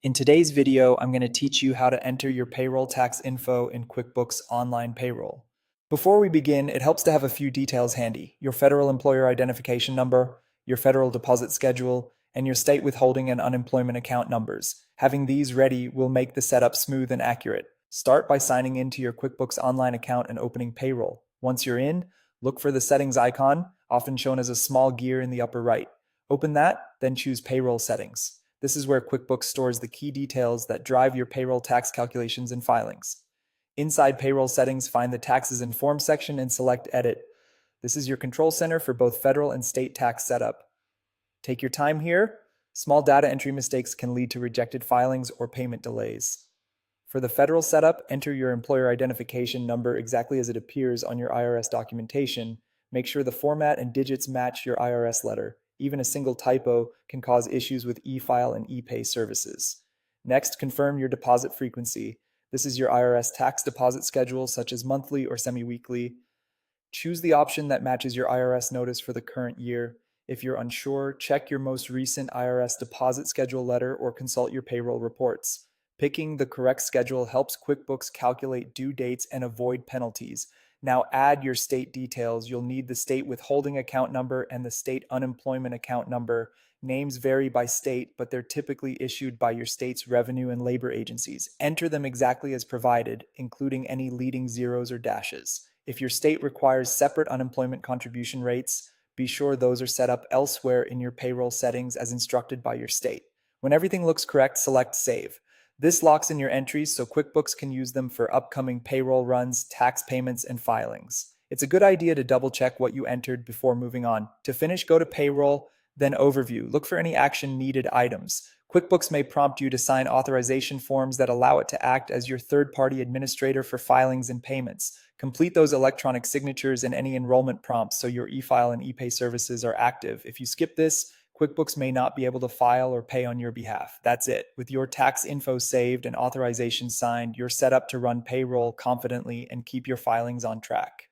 In today's video, I'm going to teach you how to enter your payroll tax info in QuickBooks Online Payroll. Before we begin, it helps to have a few details handy: your federal employer identification number, your federal deposit schedule, and your state withholding and unemployment account numbers. Having these ready will make the setup smooth and accurate. Start by signing into your QuickBooks Online account and opening Payroll. Once you're in, look for the settings icon, often shown as a small gear in the upper right. Open that, then choose Payroll Settings. This is where QuickBooks stores the key details that drive your payroll tax calculations and filings. Inside Payroll Settings, find the Taxes and Forms section and select Edit. This is your control center for both federal and state tax setup. Take your time here. Small data entry mistakes can lead to rejected filings or payment delays. For the federal setup, enter your employer identification number exactly as it appears on your IRS documentation. Make sure the format and digits match your IRS letter. Even a single typo can cause issues with e-file and e-pay services. Next, confirm your deposit frequency. This is your IRS tax deposit schedule, such as monthly or semi-weekly. Choose the option that matches your IRS notice for the current year. If you're unsure, check your most recent IRS deposit schedule letter or consult your payroll reports. Picking the correct schedule helps QuickBooks calculate due dates and avoid penalties. Now add your state details. You'll need the state withholding account number and the state unemployment account number. Names vary by state, but they're typically issued by your state's revenue and labor agencies. Enter them exactly as provided, including any leading zeros or dashes. If your state requires separate unemployment contribution rates, be sure those are set up elsewhere in your payroll settings as instructed by your state. When everything looks correct, select Save. This locks in your entries so QuickBooks can use them for upcoming payroll runs, tax payments, and filings. It's a good idea to double check what you entered before moving on. To finish, go to Payroll, then Overview. Look for any action needed items. QuickBooks may prompt you to sign authorization forms that allow it to act as your third-party administrator for filings and payments. Complete those electronic signatures and any enrollment prompts so your e-file and e-pay services are active. If you skip this, QuickBooks may not be able to file or pay on your behalf. That's it. With your tax info saved and authorization signed, you're set up to run payroll confidently and keep your filings on track.